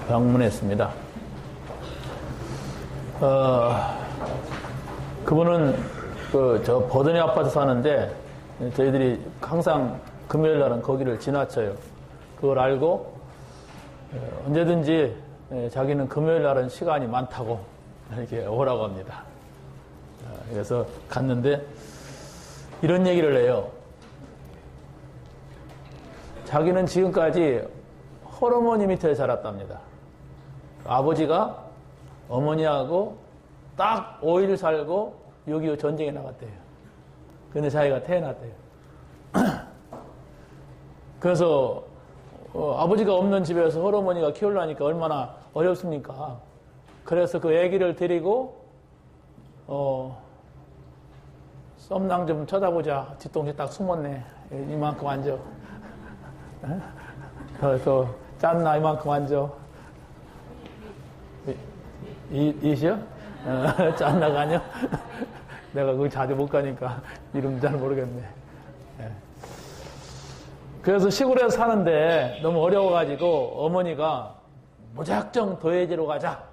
방문했습니다. 그분은 저 버드니 아파트 사는데 저희들이 항상 금요일 날은 거기를 지나쳐요. 그걸 알고 언제든지 자기는 금요일 날은 시간이 많다고 이렇게 오라고 합니다. 그래서 갔는데 이런 얘기를 해요. 자기는 지금까지 헐어머니 밑에 자랐답니다. 아버지가 어머니하고 딱 5일 살고 6.25 전쟁에 나갔대요. 근데 자기가 태어났대요. 그래서 아버지가 없는 집에서 헐어머니가 키우려니까 얼마나 어렵습니까? 그래서 그 아기를 데리고 썸남 좀 쳐다보자. 뒤통수 딱 숨었네. 이만큼 앉아. 그래서 짠나 이만큼 앉아. 이시요? 짠나가 아니요? 내가 거기 자주 못 가니까 이름 잘 모르겠네. 그래서 시골에서 사는데 너무 어려워가지고 어머니가 무작정 도예지로 가자.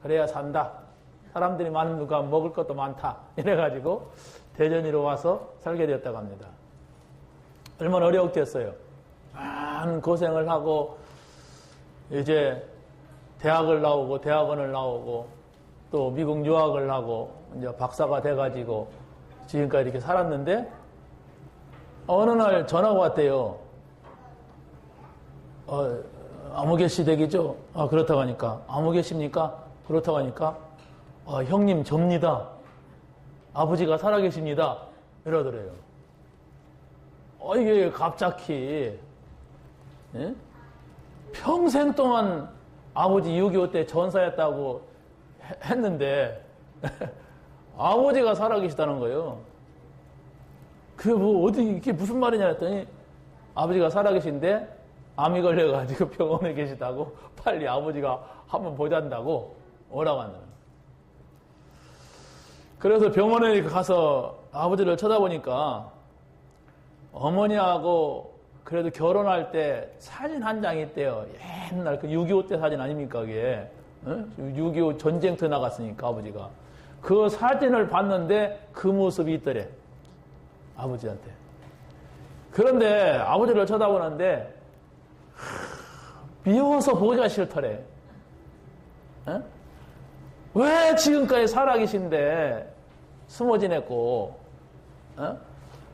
그래야 산다. 사람들이 많으니까 먹을 것도 많다. 이래가지고 대전으로 와서 살게 되었다고 합니다. 얼마나 어려웠겠어요. 많은 고생을 하고 이제 대학을 나오고 대학원을 나오고 또 미국 유학을 하고 이제 박사가 돼가지고 지금까지 이렇게 살았는데 어느 날 전화가 왔대요. 아무개 씨 댁이죠? 그렇다고 하니까 아무개 씨입니까? 그렇다고 하니까 형님 접니다. 아버지가 살아계십니다. 이러더래요. 이게 갑자기 예? 평생 동안 아버지 6.25 때 전사했다고 했는데 아버지가 살아계시다는 거예요. 그게 뭐 어디 이게 무슨 말이냐 했더니 아버지가 살아계신데 암이 걸려가지고 병원에 계시다고 빨리 아버지가 한번 보잔다고 오라고 한다는 거예요. 그래서 병원에 가서 아버지를 쳐다보니까 어머니하고 그래도 결혼할 때 사진 한 장이 있대요. 옛날 그 6.25 때 사진 아닙니까, 그게. 6.25 전쟁터 나갔으니까, 아버지가. 그 사진을 봤는데 그 모습이 있더래. 아버지한테. 그런데 아버지를 쳐다보는데, 미워서 보기가 싫더래. 왜 지금까지 살아계신데 숨어 지냈고,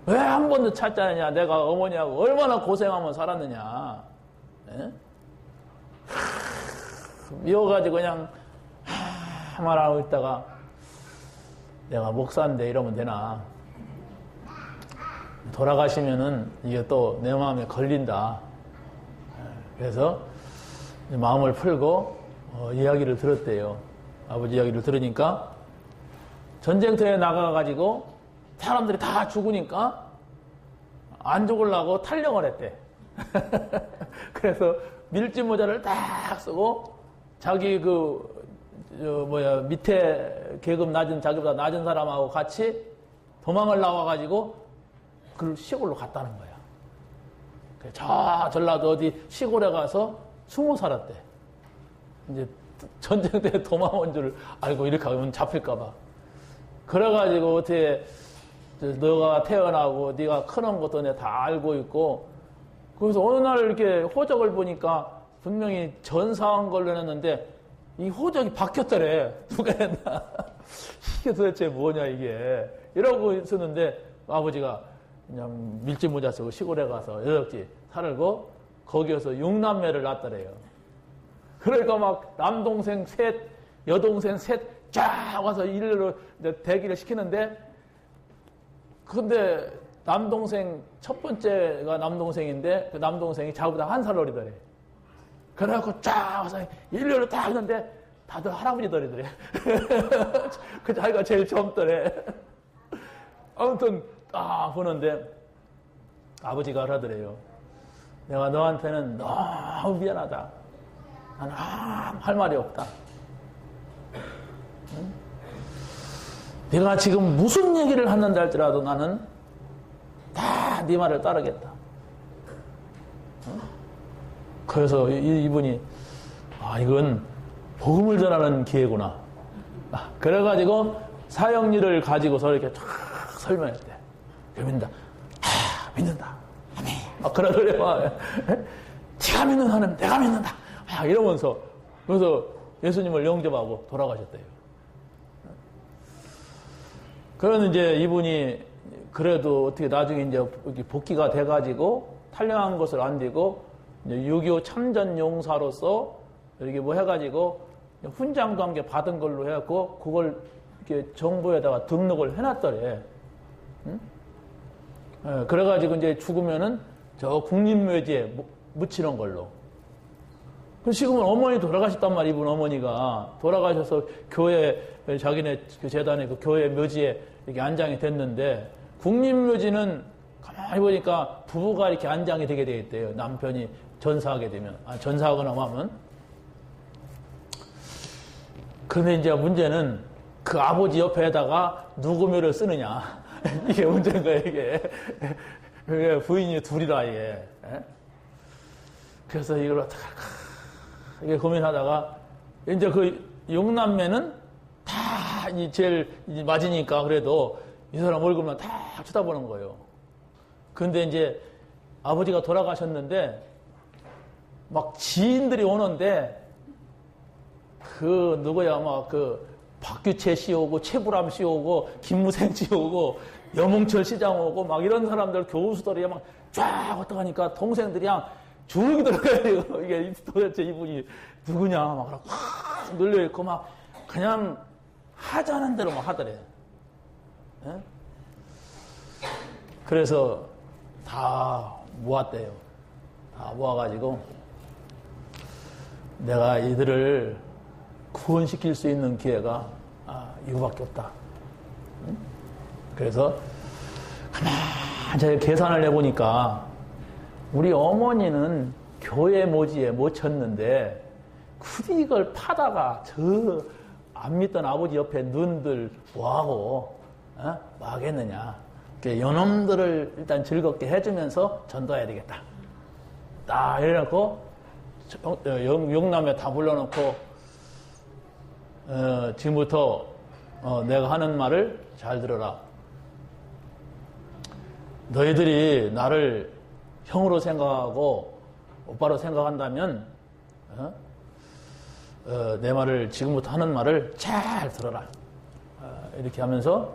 왜 한 번도 찾지 않느냐? 내가 어머니하고 얼마나 고생하면 살았느냐? 미워가지고 그냥 말하고 있다가 내가 목사인데 이러면 되나? 돌아가시면은 이게 또 내 마음에 걸린다. 그래서 마음을 풀고 이야기를 들었대요. 아버지 이야기를 들으니까 전쟁터에 나가가지고 사람들이 다 죽으니까 안 죽으려고 탈영을 했대. 그래서 밀짚 모자를 딱 쓰고 자기 밑에 계급 낮은 자기보다 낮은 사람하고 같이 도망을 나와가지고 그 시골로 갔다는 거야. 전라도 어디 시골에 가서 숨어 살았대. 이제 전쟁 때 도망 온 줄 알고 이렇게 하면 잡힐까봐. 그래가지고 어떻게 너가 태어나고 네가 크는 것도 내가 다 알고 있고 그래서 어느 날 이렇게 호적을 보니까 분명히 전사한 걸로 했는데 이 호적이 바뀌었더래. 누가 했나? 이게 도대체 뭐냐 이게. 이러고 있었는데 아버지가 그냥 밀짚 모자 쓰고 시골에 가서 여덕지 살고 거기에서 6남매를 낳았더래요. 그러니까 막 남동생 셋, 여동생 셋 쫙 와서 일로 대기를 시키는데 근데 남동생 첫 번째가 남동생인데 그 남동생이 자기보다 한 살 어리더래. 그래갖고 쫙 와서 일렬로 딱 했는데 다들 할아버지들이더래. 그 자기가 제일 젊더래. 아무튼 딱 보는데 아버지가 하더래요. 내가 너한테는 너무 미안하다. 난 아무 할 말이 없다. 응? 네가 지금 무슨 얘기를 하는지 할지라도 나는 다 네 말을 따르겠다. 응? 그래서 이분이 이건 복음을 전하는 기회구나. 그래가지고 사형리를 가지고서 이렇게 쫙 설명했대. 믿는다. 믿는다. 아멘. 그러더래. 네가 믿는 하나님, 내가 믿는다. 이러면서 그래서 예수님을 영접하고 돌아가셨대요. 그러면 이제 이분이 그래도 어떻게 나중에 이제 복귀가 돼가지고 탈영한 것을 안 되고 6.25 참전 용사로서 이렇게 뭐 해가지고 훈장도 함께 받은 걸로 해갖고 그걸 이렇게 정부에다가 등록을 해놨더래. 응? 그래가지고 이제 죽으면은 저 국립묘지에 묻히는 걸로. 그 지금은 어머니 돌아가셨단 말이야. 이분 어머니가 돌아가셔서 교회 자기네 그 재단의 그 교회 묘지에 이렇게 안장이 됐는데 국립묘지는 가만히 보니까 부부가 이렇게 안장이 되게 되겠대요. 남편이 전사하게 되면 전사하거나 하면. 그런데 이제 문제는 그 아버지 옆에다가 누구 묘를 쓰느냐. 이게 문제인 거예요, 이게. 부인이 둘이라, 이게. 그래서 이걸 어떻게 할까. 이게 고민하다가, 이제 그 육남매는 다 제일 맞으니까 그래도 이 사람 얼굴만 다 쳐다보는 거예요. 근데 이제 아버지가 돌아가셨는데, 막 지인들이 오는데, 박규채 씨 오고, 최불암 씨 오고, 김무생 씨 오고, 여몽철 시장 오고, 막 이런 사람들, 교수들이 막 쫙 어떡하니까 동생들이 그냥 주눅이 들어가요. 이게 도대체 이분이 누구냐, 막 확 눌려있고, 막 그냥 하자는 대로 막 하더래. 예? 그래서 다 모았대요. 다 모아가지고, 내가 이들을 구원시킬 수 있는 기회가 이거밖에 없다. 응? 그래서 가만히 제가 계산을 해보니까 우리 어머니는 교회 모지에 못 쳤는데 굳이 이걸 파다가 저 안 믿던 아버지 옆에 눈들 뭐하고 뭐 하겠느냐. 요놈들을 일단 즐겁게 해주면서 전도해야 되겠다. 딱 이래놓고 영남에 다 불러놓고 지금부터 내가 하는 말을 잘 들어라. 너희들이 나를 형으로 생각하고 오빠로 생각한다면 내 말을 지금부터 하는 말을 잘 들어라. 이렇게 하면서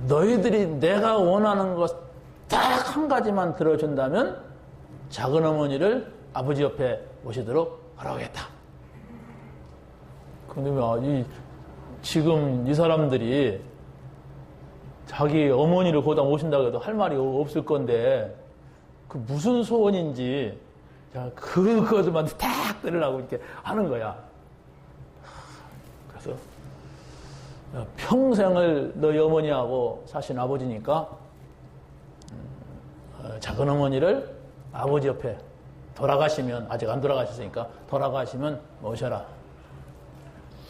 너희들이 내가 원하는 것 딱 한 가지만 들어준다면 작은 어머니를 아버지 옆에 모시도록 하라겠다. 근데 지금 이 사람들이 자기 어머니를 거기다 모신다고 해도 할 말이 없을 건데 그 무슨 소원인지 그것만 딱 들으려고 이렇게 하는 거야. 그래서 평생을 너희 어머니하고 사신 아버지니까 작은 어머니를 아버지 옆에 돌아가시면, 아직 안 돌아가셨으니까 돌아가시면 모셔라.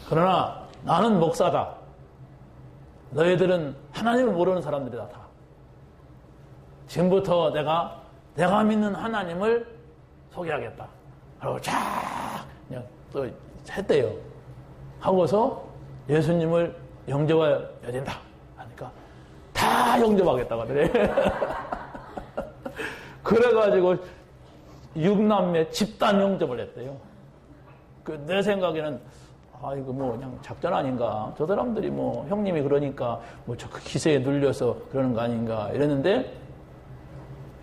그러나 나는 목사다. 너희들은 하나님을 모르는 사람들이다. 다. 지금부터 내가 믿는 하나님을 소개하겠다. 그리고 쫙 그냥 또 했대요. 하고서 예수님을 영접해야 된다. 하니까 다 영접하겠다고 그래. 그래가지고 6남매 집단 영접을 했대요. 내 생각에는 이거 뭐 그냥 작전 아닌가. 저 사람들이 뭐 형님이 그러니까 뭐 저 기세에 눌려서 그러는 거 아닌가 이랬는데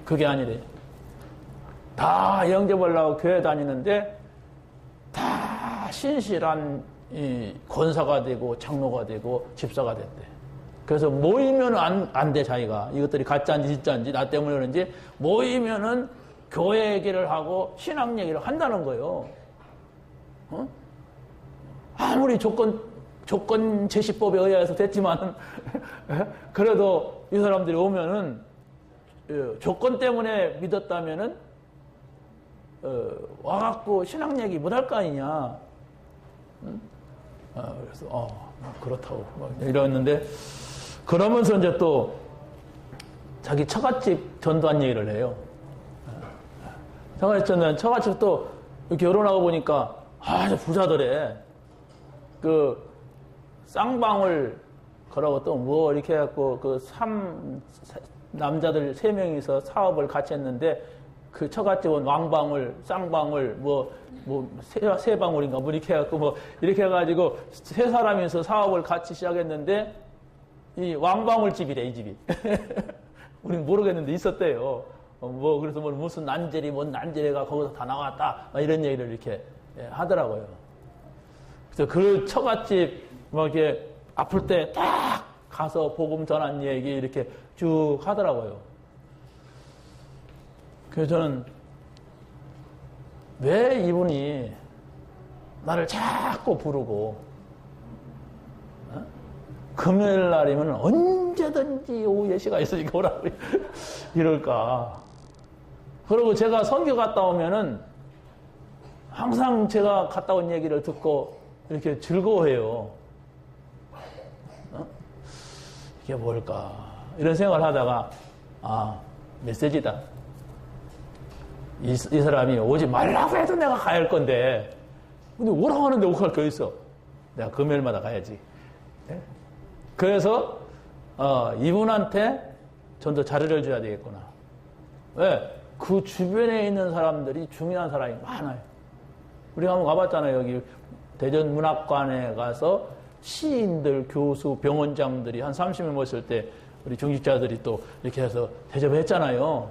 그게 아니래. 다 영접하려고 교회 다니는데 다 신실한 권사가 되고 장로가 되고 집사가 됐대. 그래서 모이면은 안 돼, 자기가. 이것들이 가짜인지 진짜인지 나 때문에 그런지 모이면은 교회 얘기를 하고 신앙 얘기를 한다는 거예요. 아무리 조건 제시법에 의해서 됐지만은 그래도 이 사람들이 오면은 조건 때문에 믿었다면은 와갖고 신앙 얘기 못 할 거 아니냐. 그래서 그렇다고 이러는데 그러면서 이제 또 자기 처갓집 전도한 얘기를 해요. 처갓집 또 결혼하고 보니까 아주 부자더래. 그 쌍방울 그러고 또 뭐 이렇게 해갖고 남자들 3명이서 사업을 같이 했는데 그 처갓집은 왕방울, 쌍방울, 세방울인가 뭐 이렇게 해갖고 뭐 이렇게 해가지고 3사람이서 사업을 같이 시작했는데 이 왕방울 집이래, 이 집이. 우린 모르겠는데 있었대요. 그래서 무슨 난제리, 뭔 난제리가 거기서 다 나왔다. 이런 얘기를 이렇게 하더라고요. 그래서 그 처갓집, 이렇게 아플 때 딱 가서 복음 전한 얘기 이렇게 쭉 하더라고요. 그래서 저는 왜 이분이 나를 자꾸 부르고, 금요일 날이면 언제든지 오후 4시가 있으니까 오라고 이럴까. 그리고 제가 선교 갔다 오면은 항상 제가 갔다 온 얘기를 듣고 이렇게 즐거워해요. 이게 뭘까. 이런 생각을 하다가, 메시지다. 이 사람이 오지 말라고 해도 내가 가야 할 건데, 근데 오라고 하는데 오갈 게 있어. 내가 금요일마다 가야지. 네? 그래서 이분한테 전도 자료를 줘야 되겠구나. 왜? 그 주변에 있는 사람들이 중요한 사람이 많아요. 우리가 한번 가봤잖아요. 여기 대전문학관에 가서 시인들, 교수, 병원장들이 한 30명 모였을 때 우리 중직자들이 또 이렇게 해서 대접을 했잖아요.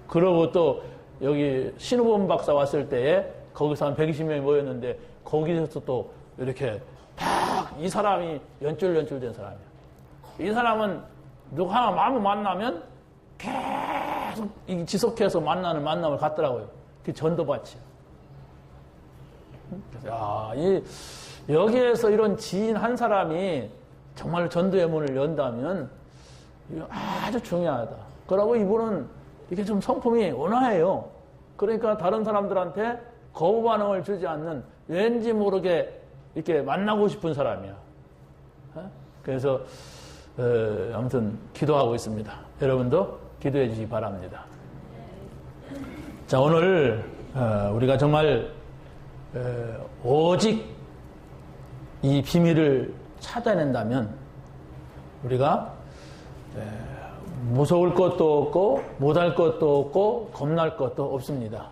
그러고 또 여기 신우범 박사 왔을 때에 거기서 한 120명이 모였는데 거기서 또 이렇게 딱 이 사람이 연줄된 사람이야. 이 사람은 누구 하나 마음을 만나면 계속 지속해서 만남을 갖더라고요. 그게 전도밭이야. 그래서 여기에서 이런 지인 한 사람이 정말 전도의 문을 연다면 이거 아주 중요하다. 그러고 이분은 이게 좀 성품이 온화해요. 그러니까 다른 사람들한테 거부 반응을 주지 않는 왠지 모르게 이렇게 만나고 싶은 사람이야. 그래서 아무튼 기도하고 있습니다. 여러분도 기도해 주시기 바랍니다. 자, 오늘 우리가 정말 오직 이 비밀을 찾아낸다면 우리가 무서울 것도 없고 못할 것도 없고 겁날 것도 없습니다.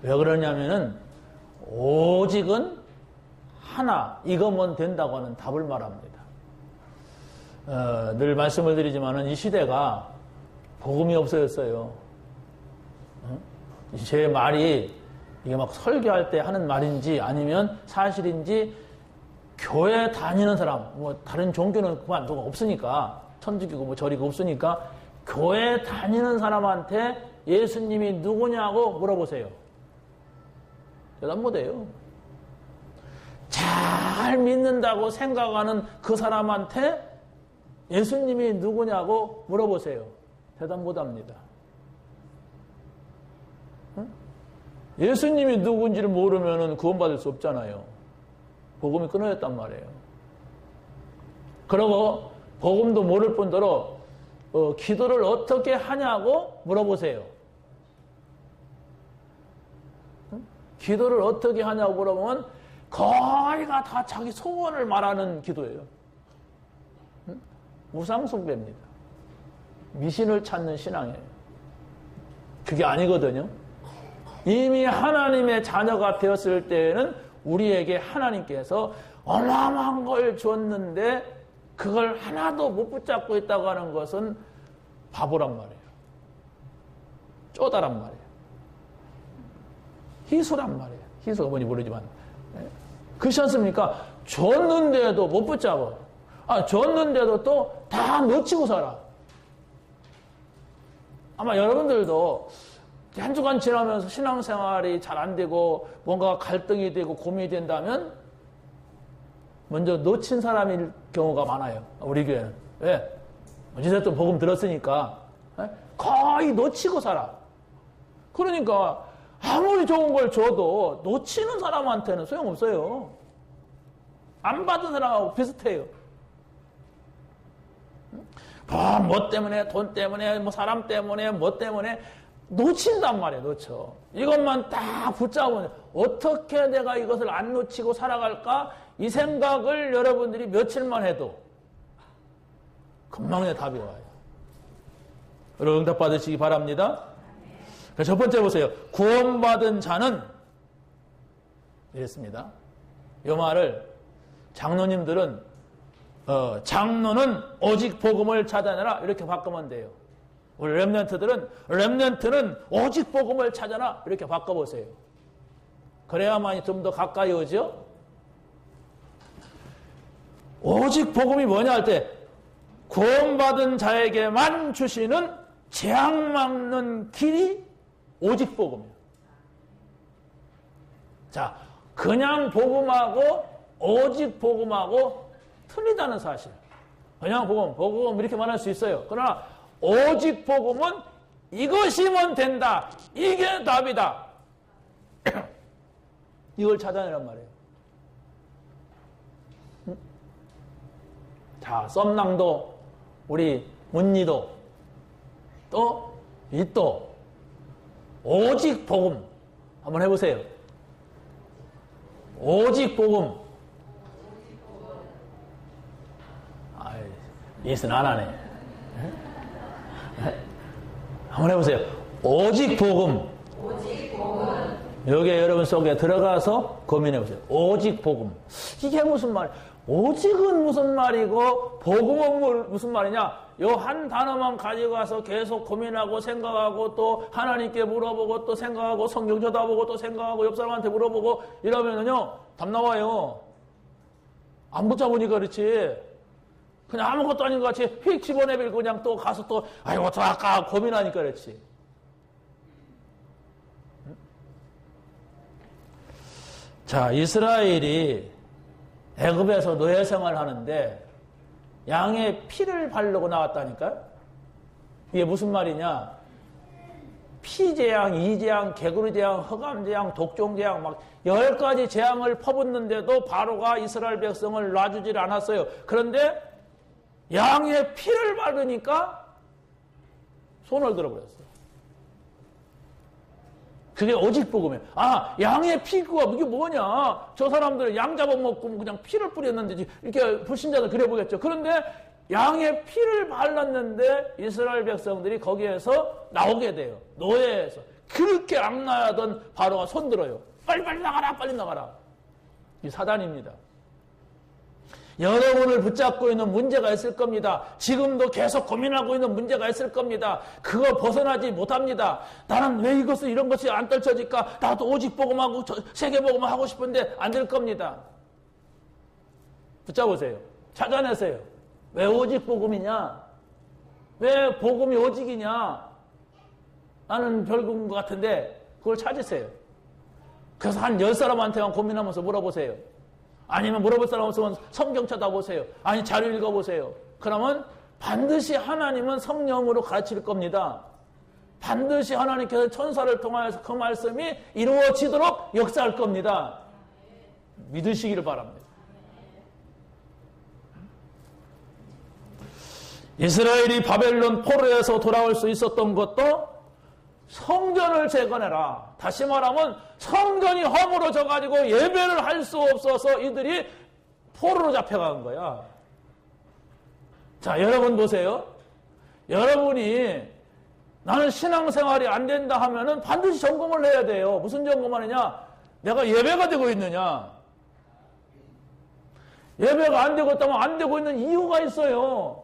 왜 그러냐면은 오직은 하나, 이거면 된다고 하는 답을 말합니다. 늘 말씀을 드리지만은 이 시대가 복음이 없어졌어요. 제 말이 이게 막 설교할 때 하는 말인지 아니면 사실인지 교회 다니는 사람, 다른 종교는 그만두고 없으니까, 천주교고 절이고 없으니까 교회 다니는 사람한테 예수님이 누구냐고 물어보세요. 대답 못해요. 잘 믿는다고 생각하는 그 사람한테 예수님이 누구냐고 물어보세요. 대답 못합니다. 응? 예수님이 누군지를 모르면 구원받을 수 없잖아요. 복음이 끊어졌단 말이에요. 그리고 복음도 모를 뿐더러 기도를 어떻게 하냐고 물어보세요. 응? 기도를 어떻게 하냐고 물어보면 거의가 다 자기 소원을 말하는 기도예요. 응? 우상숭배입니다. 미신을 찾는 신앙이에요. 그게 아니거든요. 이미 하나님의 자녀가 되었을 때에는 우리에게 하나님께서 어마어마한 걸 줬는데 그걸 하나도 못 붙잡고 있다고 하는 것은 바보란 말이에요. 쪼다란 말이에요. 희수란 말이에요. 희수가 뭔지 모르지만. 그렇지 않습니까? 줬는데도 못 붙잡아. 줬는데도 또 다 놓치고 살아. 아마 여러분들도 한 주간 지나면서 신앙생활이 잘 안 되고 뭔가 갈등이 되고 고민이 된다면 먼저 놓친 사람일 경우가 많아요. 우리 교회는. 왜? 어찌됐든 복음 들었으니까 거의 놓치고 살아. 그러니까 아무리 좋은 걸 줘도 놓치는 사람한테는 소용없어요. 안 받은 사람하고 비슷해요. 뭐 때문에, 돈 때문에, 사람 때문에, 뭐 때문에 놓친단 말이에요. 놓쳐. 이것만 딱 붙잡으면 어떻게 내가 이것을 안 놓치고 살아갈까? 이 생각을 여러분들이 며칠만 해도 금방 내 답이 와요. 여러분 응답 받으시기 바랍니다. 첫 번째 보세요. 구원받은 자는 이랬습니다. 이 말을 장로님들은 장로는 오직 복음을 찾아내라 이렇게 바꾸면 돼요. 우리 렘넌트는 오직 복음을 찾아라 이렇게 바꿔보세요. 그래야만이 좀 더 가까이 오죠. 오직 복음이 뭐냐 할 때 구원받은 자에게만 주시는 재앙 막는 길이 오직 복음이에요. 자, 그냥 복음하고 오직 복음하고 틀리다는 사실. 그냥 복음 이렇게 말할 수 있어요. 그러나 오직 복음은 이것이면 된다. 이게 답이다. 이걸 찾아내란 말이에요. 자, 썸낭도 우리 문니도 또 이 오직 복음 한번 해보세요. 오직 복음. 이것은 안 하네. 한번 해보세요. 오직 복음. 여기에 여러분 속에 들어가서 고민해보세요. 오직 복음. 이게 무슨 말? 오직은 무슨 말이고 복음은 무슨 말이냐? 요 한 단어만 가지고 와서 계속 고민하고 생각하고 또 하나님께 물어보고 또 생각하고 성경 쳐다보고 또 생각하고 옆 사람한테 물어보고 이러면은요 답 나와요. 안 붙잡으니까 그렇지. 그냥 아무것도 아닌 것 같이 휙 집어내밀고 그냥 또 가서 또 아이고 저 아까 고민하니까 그렇지. 자, 이스라엘이 애굽에서 노예 생활을 하는데 양의 피를 바르고 나왔다니까요. 이게 무슨 말이냐? 피재앙, 이재앙, 개구리재앙, 흑암재앙, 독종재앙 막 10가지 재앙을 퍼붓는데도 바로가 이스라엘 백성을 놔주질 않았어요. 그런데 양의 피를 바르니까 손을 들어버렸어요. 그게 오직 복음이에요. 아, 양의 피가 이게 뭐냐? 저 사람들은 양 잡아먹고 그냥 피를 뿌렸는데 이렇게 불신자들 그래 보겠죠. 그런데 양의 피를 발랐는데 이스라엘 백성들이 거기에서 나오게 돼요. 노예에서. 그렇게 악랄하던 바로가 손들어요. 빨리 나가라, 빨리 나가라. 이 사단입니다. 여러분을 붙잡고 있는 문제가 있을 겁니다. 지금도 계속 고민하고 있는 문제가 있을 겁니다. 그거 벗어나지 못합니다. 나는 왜 이것을 이런 것이 안 떨쳐질까? 나도 오직 복음하고 세계 복음 하고 싶은데 안 될 겁니다. 붙잡으세요. 찾아내세요. 왜 오직 복음이냐? 왜 복음이 오직이냐? 나는 별군 것 같은데 그걸 찾으세요. 그래서 한 10사람한테만 고민하면서 물어보세요. 아니면 물어볼 사람 없으면 성경 쳐다보세요. 아니 자료 읽어보세요. 그러면 반드시 하나님은 성령으로 가르칠 겁니다. 반드시 하나님께서 천사를 통하여서 그 말씀이 이루어지도록 역사할 겁니다. 믿으시기를 바랍니다. 이스라엘이 바벨론 포로에서 돌아올 수 있었던 것도 성전을 재건해라. 다시 말하면 성전이 허물어져 가지고 예배를 할 수 없어서 이들이 포로로 잡혀간 거야. 자, 여러분 보세요. 여러분이 나는 신앙생활이 안 된다 하면은 반드시 점검을 해야 돼요. 무슨 점검하느냐? 내가 예배가 되고 있느냐? 예배가 안 되고 있다면 안 되고 있는 이유가 있어요.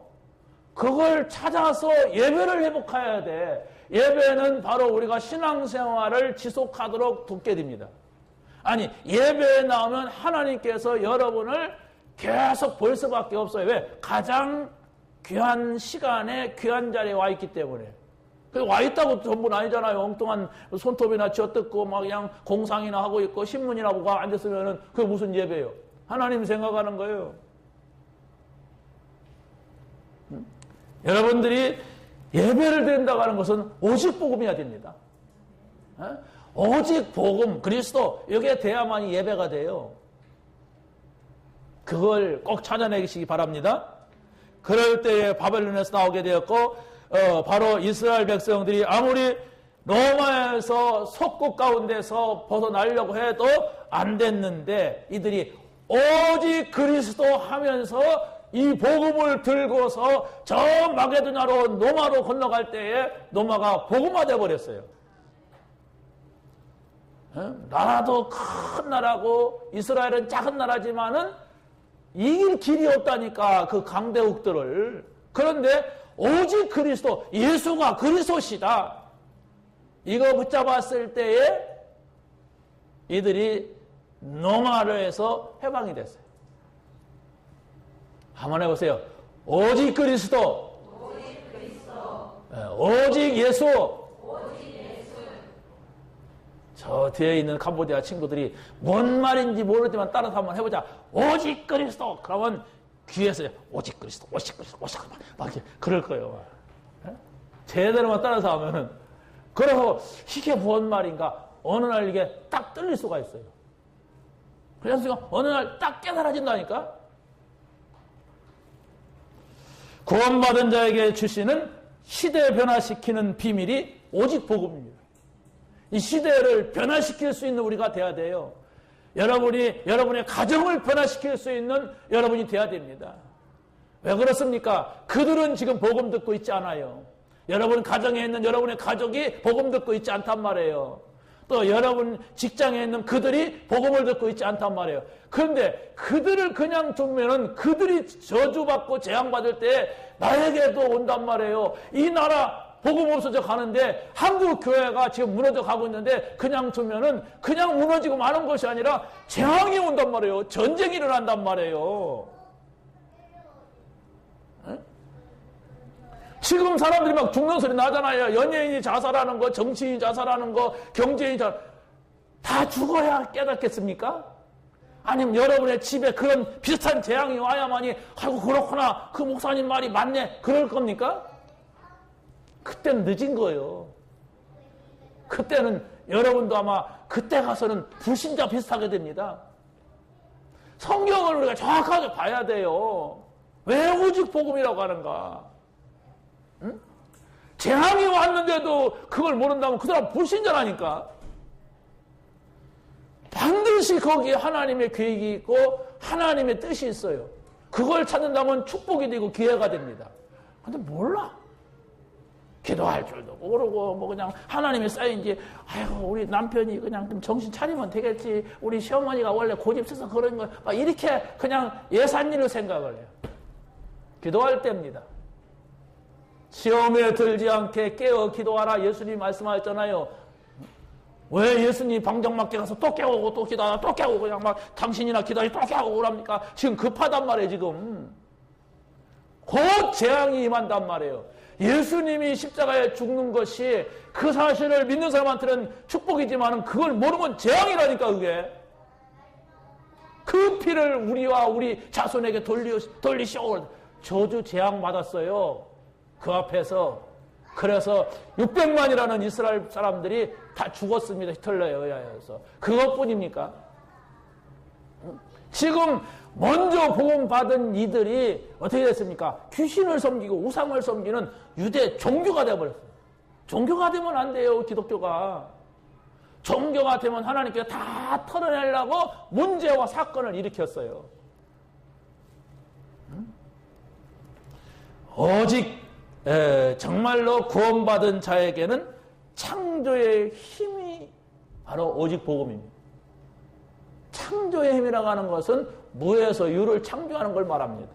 그걸 찾아서 예배를 회복해야 돼. 예배는 바로 우리가 신앙생활을 지속하도록 돕게 됩니다. 아니, 예배에 나오면 하나님께서 여러분을 계속 볼 수밖에 없어요. 왜? 가장 귀한 시간에 귀한 자리에 와 있기 때문에. 와 있다고 전부는 아니잖아요. 엉뚱한 손톱이나 쥐어뜯고 막 그냥 공상이나 하고 있고 신문이나 보고 앉았으면은 그게 무슨 예배예요? 하나님 생각하는 거예요. 여러분들이 예배를 드린다고 하는 것은 오직 복음이어야 됩니다. 오직 복음, 그리스도, 여기에 돼야만이 예배가 돼요. 그걸 꼭 찾아내시기 바랍니다. 그럴 때에 바벨론에서 나오게 되었고, 바로 이스라엘 백성들이 아무리 로마에서 속국 가운데서 벗어나려고 해도 안 됐는데 이들이 오직 그리스도 하면서 이 복음을 들고서 저 마게도냐로 노마로 건너갈 때에 노마가 복음화돼 버렸어요. 나라도 큰 나라고 이스라엘은 작은 나라지만은 이길 길이 없다니까 그 강대국들을. 그런데 오직 그리스도, 예수가 그리스도시다, 이거 붙잡았을 때에 이들이 노마르에서 해방이 됐어요. 한번 해보세요. 오직 그리스도, 오직 예수. 저 뒤에 있는 캄보디아 친구들이 뭔 말인지 모르지만 따라서 한번 해보자. 오직 그리스도. 그러면 귀에서 오직 그리스도, 오직 그리스도, 오직 그리스도 막 이렇게 그럴 거예요. 제대로만 따라서 하면은. 그래서 이게 뭔 말인가 어느 날 이게 딱 뚫릴 수가 있어요. 그래서 어느 날 딱 깨달아진다니까. 구원받은 자에게 주시는 시대 변화시키는 비밀이 오직 복음입니다. 이 시대를 변화시킬 수 있는 우리가 돼야 돼요. 여러분의 가정을 변화시킬 수 있는 여러분이 돼야 됩니다. 왜 그렇습니까? 그들은 지금 복음 듣고 있지 않아요. 여러분 가정에 있는 여러분의 가족이 복음 듣고 있지 않단 말이에요. 또 여러분 직장에 있는 그들이 복음을 듣고 있지 않단 말이에요. 그런데 그들을 그냥 두면은 그들이 저주받고 재앙받을 때 나에게도 온단 말이에요. 이 나라 복음 없어져 가는데 한국 교회가 지금 무너져 가고 있는데 그냥 두면은 그냥 무너지고 마는 것이 아니라 재앙이 온단 말이에요. 전쟁이 일어난단 말이에요. 지금 사람들이 막 죽는 소리 나잖아요. 연예인이 자살하는 거, 정치인이 자살하는 거, 경제인이 다 죽어야 깨닫겠습니까? 아니면 여러분의 집에 그런 비슷한 재앙이 와야만이 아이고 그렇구나, 그 목사님 말이 맞네, 그럴 겁니까? 그때는 늦은 거예요. 그때는 여러분도 아마 그때 가서는 불신자 비슷하게 됩니다. 성경을 우리가 정확하게 봐야 돼요. 왜 오직 복음이라고 하는가? 응? 재앙이 왔는데도 그걸 모른다면 그 사람 불신자라니까. 반드시 거기에 하나님의 계획이 있고 하나님의 뜻이 있어요. 그걸 찾는다면 축복이 되고 기회가 됩니다. 근데 몰라. 기도할 줄도 모르고 뭐 그냥 하나님의 쌓인지 아이고 우리 남편이 그냥 좀 정신 차리면 되겠지, 우리 시어머니가 원래 고집 써서 그런 거 막 이렇게 그냥 예산일을 생각을 해요. 기도할 때입니다. 시험에 들지 않게 깨어 기도하라 예수님이 말씀하셨잖아요. 왜 예수님이 방정맞게 가서 또 깨우고 또 기도하라 또 깨우고 그냥 막 당신이나 기도하지 또 깨우고 그럽니까? 지금 급하단 말이에요. 지금 곧 재앙이 임한단 말이에요. 예수님이 십자가에 죽는 것이 그 사실을 믿는 사람한테는 축복이지만 그걸 모르면 재앙이라니까. 그게 그 피를 우리와 우리 자손에게 돌리시오. 저주 재앙 받았어요. 그 앞에서. 그래서 600만이라는 이스라엘 사람들이 다 죽었습니다. 히틀러에 의하여서. 그것뿐입니까? 지금 먼저 복음 받은 이들이 어떻게 됐습니까? 귀신을 섬기고 우상을 섬기는 유대 종교가 되어버렸어요. 종교가 되면 안 돼요. 기독교가. 종교가 되면 하나님께서 다 털어내려고 문제와 사건을 일으켰어요. 오직 정말로 구원받은 자에게는 창조의 힘이 바로 오직 복음입니다. 창조의 힘이라고 하는 것은 무에서 유를 창조하는 걸 말합니다.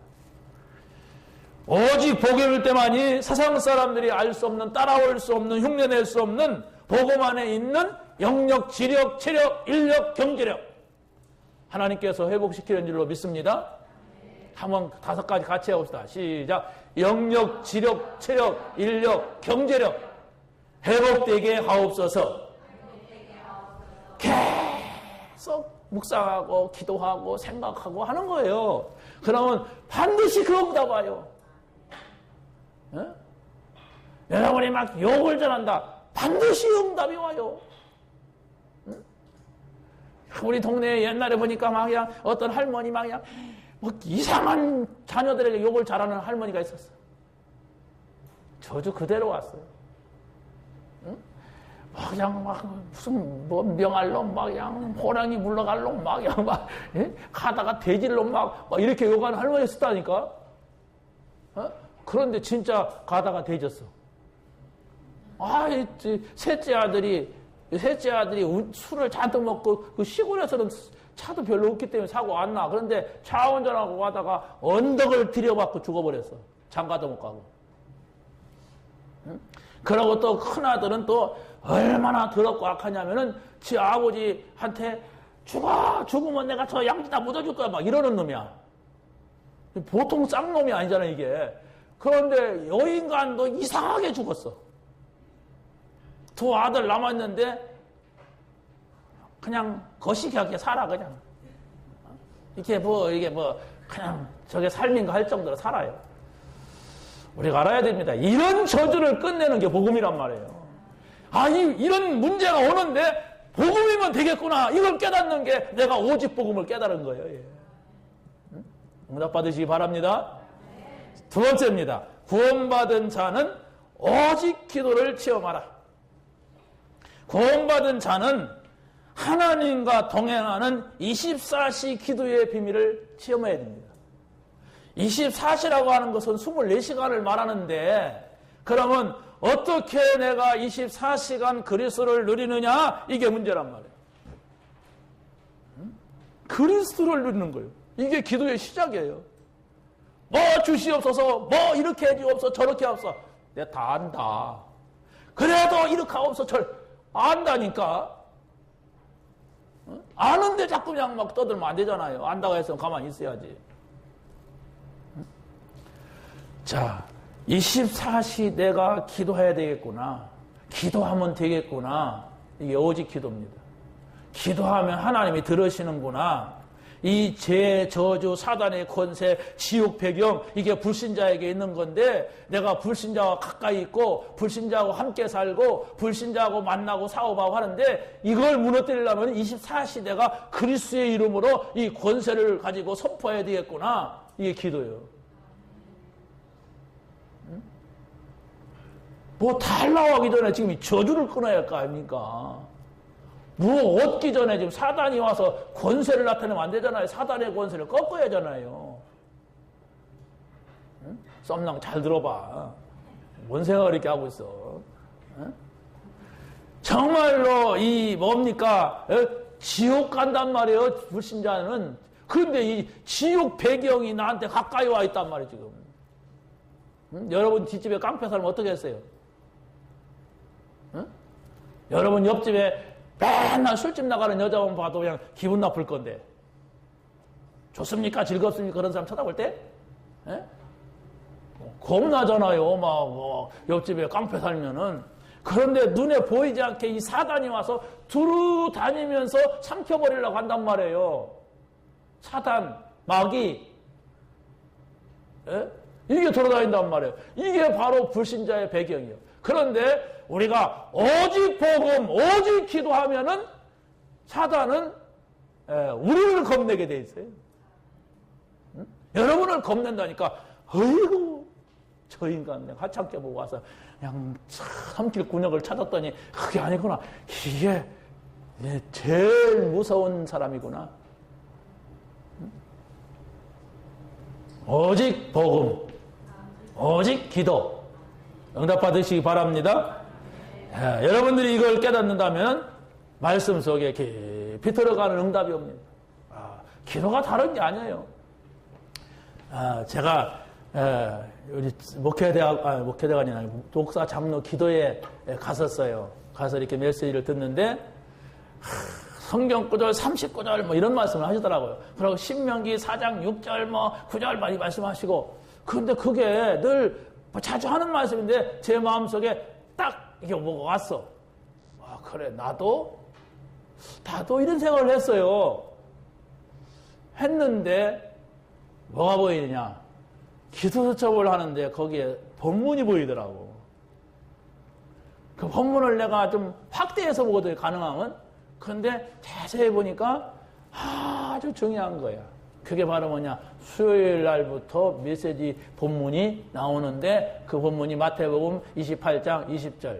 오직 복음일 때만이 세상 사람들이 알 수 없는, 따라올 수 없는, 흉내낼 수 없는 복음 안에 있는 영력, 지력, 체력, 인력, 경제력 하나님께서 회복시키는 줄로 믿습니다. 한번 5가지 같이 해봅시다. 시작. 영력, 지력, 체력, 인력, 경제력 회복되게 하옵소서. 계속 묵상하고 기도하고 생각하고 하는 거예요. 그러면 반드시 그거보다 봐요. 에? 여러분이 막 욕을 전한다. 반드시 응답이 와요. 에? 우리 동네에 옛날에 보니까 막 그냥 어떤 할머니 막 그냥 뭐 이상한 자녀들에게 욕을 잘하는 할머니가 있었어. 저주 그대로 왔어요. 응? 그냥 막 무슨 뭐 명할 놈, 막 그냥 호랑이 물러갈 놈, 막 그냥 막 가다가 돼지를 막 이렇게 욕하는 할머니가 있었다니까. 그런데 진짜 가다가 돼졌어. 셋째 아들이 술을 잔뜩 먹고 그 시골에서는 차도 별로 없기 때문에 사고 안 나. 그런데 차 운전하고 가다가 언덕을 들여받고 죽어버렸어. 장가도 못 가고. 그러고 또 큰아들은 또 얼마나 더럽고 악하냐면은 지 아버지한테 죽으면 내가 저 양지다 묻어줄 거야. 막 이러는 놈이야. 보통 쌍놈이 아니잖아, 이게. 그런데 여인간도 이상하게 죽었어. 두 아들 남았는데 그냥 거시기하게 살아, 그냥. 이게 그냥 저게 삶인가 할 정도로 살아요. 우리가 알아야 됩니다. 이런 저주를 끝내는 게 복음이란 말이에요. 이런 문제가 오는데 복음이면 되겠구나. 이걸 깨닫는 게 내가 오직 복음을 깨달은 거예요. 예. 응답 받으시기 바랍니다. 두 번째입니다. 구원받은 자는 오직 기도를 체험하라. 구원받은 자는 하나님과 동행하는 24시 기도의 비밀을 체험해야 됩니다. 24시라고 하는 것은 24시간을 말하는데, 그러면 어떻게 내가 24시간 그리스도를 누리느냐? 이게 문제란 말이에요. 그리스도를 누리는 거예요. 이게 기도의 시작이에요. 뭐 주시옵소서, 뭐 이렇게 해주옵소서, 저렇게 하옵소서. 내가 다 안다. 그래도 이렇게 하옵소서, 안다니까. 아는데 자꾸 그냥 막 떠들면 안 되잖아요. 안다고 해서 가만히 있어야지. 자, 24시 내가 기도해야 되겠구나. 기도하면 되겠구나. 이게 오직 기도입니다. 기도하면 하나님이 들으시는구나. 이 죄, 저주, 사단의 권세, 지옥 배경, 이게 불신자에게 있는 건데, 내가 불신자와 가까이 있고 불신자하고 함께 살고 불신자하고 만나고 사업하고 하는데, 이걸 무너뜨리려면 24시 내가 그리스도의 이름으로 이 권세를 가지고 선포해야 되겠구나. 이게 기도예요. 뭐 달라하기 전에 지금 이 저주를 끊어야 할 거 아닙니까? 뭐 얻기 전에 지금 사단이 와서 권세를 나타내면 안 되잖아요. 사단의 권세를 꺾어야 하잖아요. 응? 썸남 잘 들어봐. 뭔 생각을 이렇게 하고 있어? 응? 정말로 뭡니까? 지옥 간단 말이에요. 불신자는. 그런데 이 지옥 배경이 나한테 가까이 와 있단 말이에요, 지금. 응? 여러분 뒷집에 깡패 살면 어떻게 했어요? 응? 여러분 옆집에 맨날 술집 나가는 여자만 봐도 그냥 기분 나쁠 건데. 좋습니까? 즐겁습니까? 그런 사람 쳐다볼 때? 예? 겁나잖아요. 옆집에 깡패 살면은. 그런데 눈에 보이지 않게 이 사단이 와서 두루 다니면서 삼켜버리려고 한단 말이에요. 사단, 마귀. 예? 이게 돌아다닌단 말이에요. 이게 바로 불신자의 배경이에요. 그런데 우리가 오직 복음, 오직 기도하면은 사단은 우리를 겁내게 돼 있어요. 응? 여러분을 겁낸다니까. 어이구, 저 인간 내가 하찮게 보고 와서 그냥 삼킬 군역을 찾았더니 그게 아니구나. 이게 제일 무서운 사람이구나. 응? 오직 복음, 오직 기도. 응답 받으시기 바랍니다. 여러분들이 이걸 깨닫는다면 말씀 속에 깊이 들어가는 응답이 옵니다. 기도가 다른 게 아니에요. 제가 우리 목회대관이 아니라 독사 장로 기도에 갔었어요. 가서 이렇게 메시지를 듣는데 성경 구절 39절 뭐 이런 말씀을 하시더라고요. 그리고 신명기 4장 6절 9절 많이 말씀하시고, 그런데 그게 늘 자주 하는 말씀인데 제 마음속에 딱 이게 뭐가 왔어. 그래, 나도 이런 생각을 했어요. 했는데 뭐가 보이느냐? 기도수첩을 하는데 거기에 본문이 보이더라고. 그 본문을 내가 좀 확대해서 보거든요, 가능하면. 그런데 자세히 보니까 아주 중요한 거야. 그게 바로 뭐냐? 수요일 날부터 메시지 본문이 나오는데 그 본문이 마태복음 28장 20절.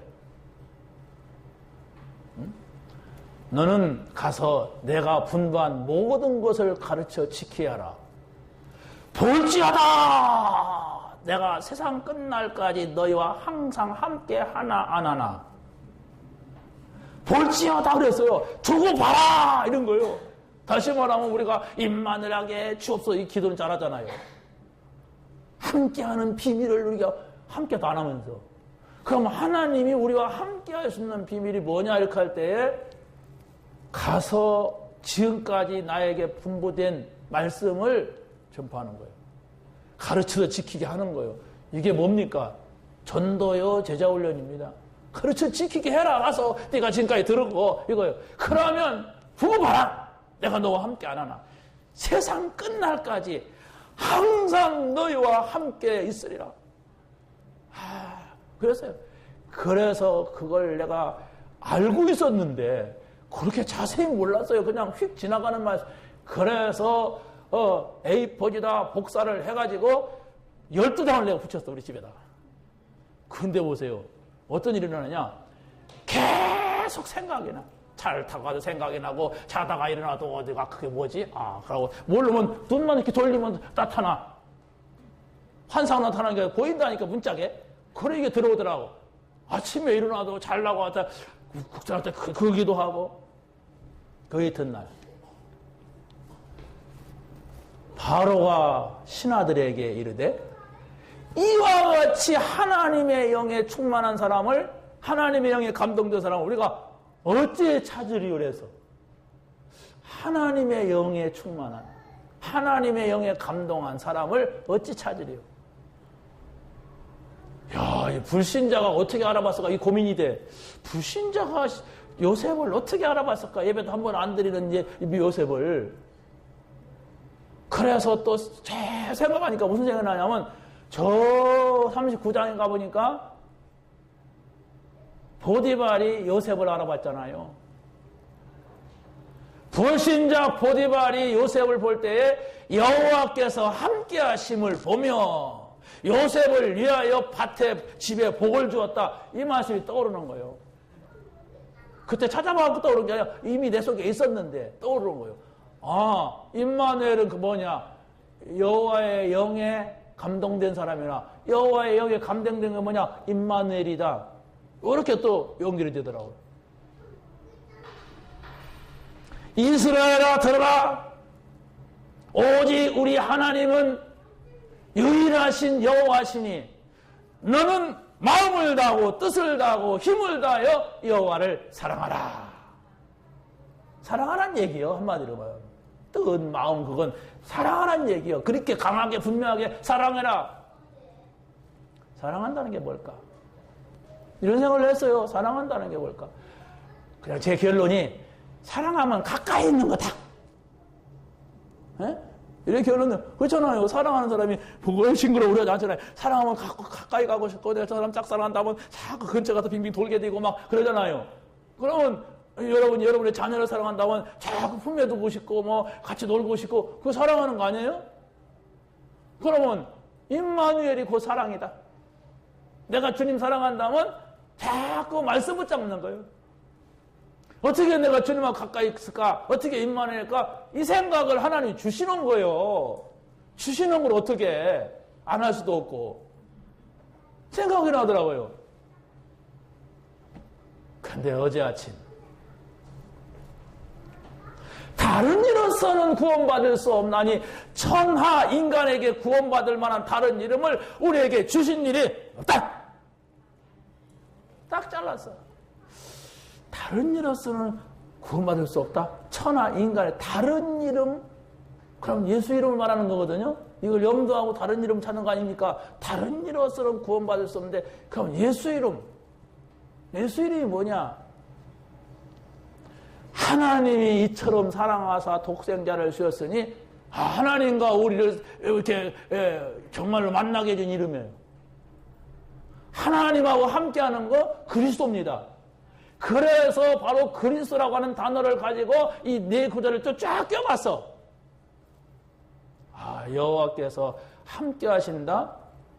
너는 가서 내가 분부한 모든 것을 가르쳐 지켜야 하라. 볼지어다 내가 세상 끝날까지 너희와 항상 함께 하나 안 하나. 볼지어다 그랬어요. 두고 봐라 이런 거예요. 다시 말하면 우리가 임마누엘하게 주옵소서 이 기도는 잘하잖아요. 함께하는 비밀을 우리가 함께도 안 하면서. 그럼 하나님이 우리와 함께할 수 있는 비밀이 뭐냐 이렇게 할 때에 가서 지금까지 나에게 분부된 말씀을 전파하는 거예요. 가르쳐서 지키게 하는 거예요. 이게 뭡니까? 전도요 제자훈련입니다. 가르쳐 지키게 해라. 가서 네가 지금까지 들은 거 이거예요. 그러면 두고 봐라. 내가 너와 함께 안 하나. 세상 끝날까지 항상 너희와 함께 있으리라. 그랬어요. 그래서 그걸 내가 알고 있었는데 그렇게 자세히 몰랐어요. 그냥 휙 지나가는 말씀. 그래서 A4지다 복사를 해가지고 12장을 내가 붙였어 우리 집에다가. 근데 보세요. 어떤 일이 일어나냐. 계속 생각이 나. 차를 타고 가도 생각이 나고 자다가 일어나도 어디가 그게 뭐지? 그러고 모르면 눈만 이렇게 돌리면 나타나. 환상 나타나는 게 보인다니까 문짝에. 그래 이게 들어오더라고. 아침에 일어나도 잘나고 왔다 국장할 때 그기도 하고. 그 이튿날 바로가 신하들에게 이르되 이와 같이 하나님의 영에 충만한 사람을 하나님의 영에 감동된 사람을 우리가 어찌 찾으리요 그래서 하나님의 영에 충만한 하나님의 영에 감동한 사람을 어찌 찾으리요. 야, 이 불신자가 어떻게 알아봤을까? 이 고민이 돼. 불신자가 요셉을 어떻게 알아봤을까? 예배도 한 번 안 드리는 요셉을. 그래서 또 생각하니까 무슨 생각이 나냐면 저 39장에 가보니까 보디발이 요셉을 알아봤잖아요. 불신자 보디발이 요셉을 볼 때에 여호와께서 함께 하심을 보며 요셉을 위하여 밭에 집에 복을 주었다. 이 말씀이 떠오르는 거예요. 그때 찾아봐서 떠오르는 게 아니라 이미 내 속에 있었는데 떠오르는 거예요. 임마누엘은 그 뭐냐? 여호와의 영에 감동된 사람이나 여호와의 영에 감동된 게 뭐냐? 임마누엘이다. 이렇게 또 연결이 되더라고요. 이스라엘아 들어라. 오직 우리 하나님은 유일하신 여호와시니 너는 마음을 다하고 뜻을 다하고 힘을 다하여 여호와를 사랑하라. 사랑하라는 얘기요. 한마디로 봐요. 뜻, 마음 그건 사랑하라는 얘기요. 그렇게 강하게 분명하게 사랑해라. 사랑한다는 게 뭘까? 이런 생각을 했어요. 사랑한다는 게 뭘까? 그냥 제 결론이 사랑하면 가까이 있는 거다. 에? 이렇게 결론은 그렇잖아요. 사랑하는 사람이 보고 싱그러워 우려하지 않잖아요. 사랑하면 가까이 가고 싶고 내가 저 사람 짝사랑한다면 자꾸 근처 가서 빙빙 돌게 되고 막 그러잖아요. 그러면 여러분의 자녀를 사랑한다면 자꾸 품에 두고 싶고 뭐 같이 놀고 싶고 그거 사랑하는 거 아니에요? 그러면 임마누엘이 그 사랑이다. 내가 주님 사랑한다면 자꾸 말씀 붙잡는 거예요. 어떻게 내가 주님하고 가까이 있을까? 어떻게 임마누엘일까? 이 생각을 하나님이 주시는 거예요. 주시는 걸 어떻게 안 할 수도 없고 생각이 나더라고요. 근데 어제 아침 다른 이로서는 구원받을 수 없나니 천하 인간에게 구원받을 만한 다른 이름을 우리에게 주신 일이 없다. 딱 잘랐어. 다른 이로서는 구원받을 수 없다. 천하 인간의 다른 이름. 그럼 예수 이름을 말하는 거거든요. 이걸 염두하고 다른 이름 찾는 거 아닙니까? 다른 이로서는 구원받을 수 없는데 그럼 예수 이름. 예수 이름이 뭐냐? 하나님이 이처럼 사랑하사 독생자를 주었으니 하나님과 우리를 이렇게 정말로 만나게 해준 이름이에요. 하나님하고 함께하는 거 그리스도입니다. 그래서 바로 그리스도라고 하는 단어를 가지고 이 네 구절을 또 쫙 껴봤어. 여호와께서 함께 하신다.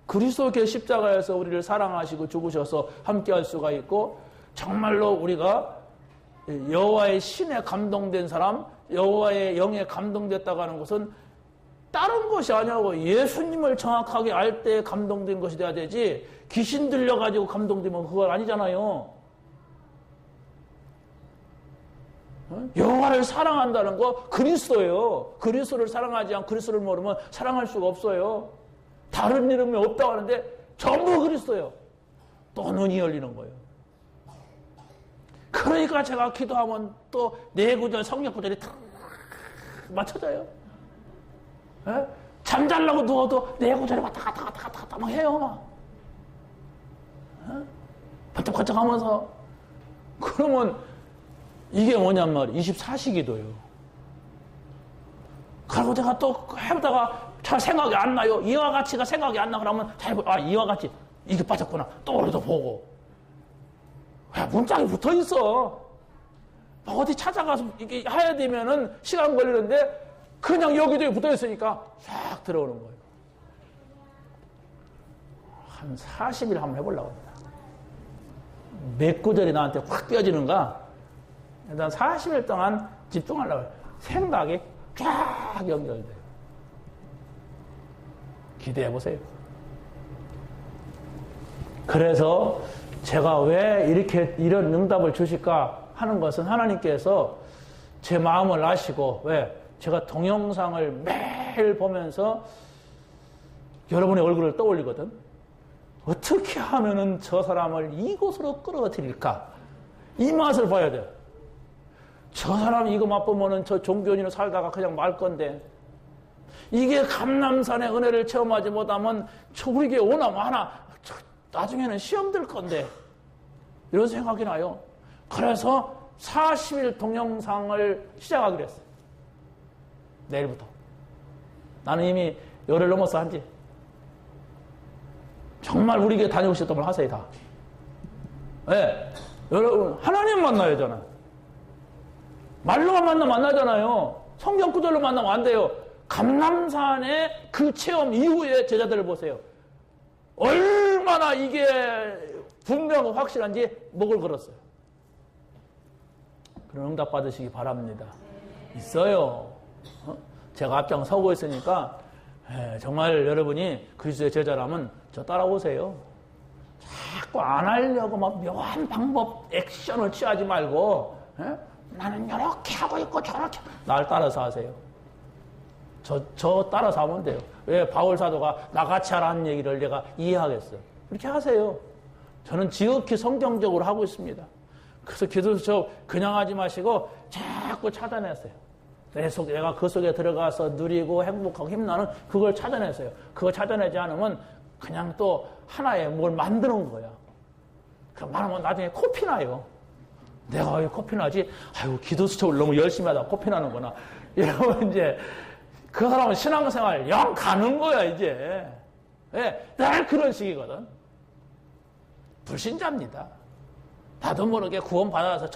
그리스도께 십자가에서 우리를 사랑하시고 죽으셔서 함께 할 수가 있고 정말로 우리가 여호와의 신에 감동된 사람, 여호와의 영에 감동됐다고 하는 것은 다른 것이 아니고 예수님을 정확하게 알 때 감동된 것이 돼야 되지, 귀신 들려가지고 감동되면 그건 아니잖아요. 여호와를 사랑한다는 거 그리스도예요. 그리스도를 사랑하지 않고 그리스도를 모르면 사랑할 수가 없어요. 다른 이름이 없다고 하는데 전부 그리스도예요. 또 눈이 열리는 거예요. 그러니까 제가 기도하면 또 네 구절 성경 구절이 탁 맞춰져요. 예? 잠자려고 누워도 네 구절이 왔다 갔다 막 해요. 막. 번쩍번쩍 하면서. 그러면 이게 뭐냔 말이에요. 24시 기도예요. 그리고 제가 또 해보다가 잘 생각이 안 나요. 이와 같이가 생각이 안 나. 그러면 이와 같이 이게 빠졌구나. 또 오늘도 보고. 야, 문짝이 붙어 있어. 어디 찾아가서 이게 해야 되면은 시간 걸리는데 그냥 여기저기 붙어 있으니까 싹 들어오는 거예요. 한 40일 한번 해보려고 합니다. 몇 구절이 나한테 확 띄어지는가? 일단 40일 동안 집중하려고 해요. 생각이 쫙 연결돼요. 기대해보세요. 그래서 제가 왜 이런 응답을 주실까 하는 것은 하나님께서 제 마음을 아시고, 왜? 제가 동영상을 매일 보면서 여러분의 얼굴을 떠올리거든. 어떻게 하면은 저 사람을 이곳으로 끌어들일까? 이 맛을 봐야 돼요. 저 사람이 이거 맛보면은 저 종교인으로 살다가 그냥 말 건데, 이게 감람산의 은혜를 체험하지 못하면 우리 교회 오나 마나 나중에는 시험 들 건데, 이런 생각이 나요. 그래서 40일 동영상을 시작하기로 했어요. 내일부터. 나는 이미 열흘 넘어서 한지. 정말 우리 교회 다니고 싶다면 하세요, 다. 네. 여러분, 하나님 만나야 잖아. 말로만 만나면 만나잖아요. 성경 구절로 만나면 안 돼요. 감람산의 그 체험 이후에 제자들을 보세요. 얼마나 이게 분명하고 확실한지 목을 걸었어요. 그런 응답 받으시기 바랍니다. 있어요. 제가 앞장 서고 있으니까 정말 여러분이 그리스도의 제자라면 저 따라오세요. 자꾸 안 하려고 막 묘한 방법, 액션을 취하지 말고, 나는 이렇게 하고 있고 저렇게, 날 따라서 하세요. 저 따라서 하면 돼요. 왜 바울 사도가 나같이 하라는 얘기를 내가 이해하겠어요. 그렇게 하세요. 저는 지극히 성경적으로 하고 있습니다. 그래서 기도서 그냥 하지 마시고 자꾸 찾아냈어요. 내가 그 속에 들어가서 누리고 행복하고 힘나는 그걸 찾아냈어요. 그거 찾아내지 않으면 그냥 또 하나의 뭘 만드는 거야. 그럼 말하면 나중에 코피 나요. 내가 왜 코피 나지? 아이고, 기도 수첩을 너무 열심히 하다가 코피 나는구나. 이러면 이제 그 사람은 신앙생활 영 가는 거야, 이제. 예, 늘 그런 식이거든. 불신자입니다. 나도 모르게 구원받아서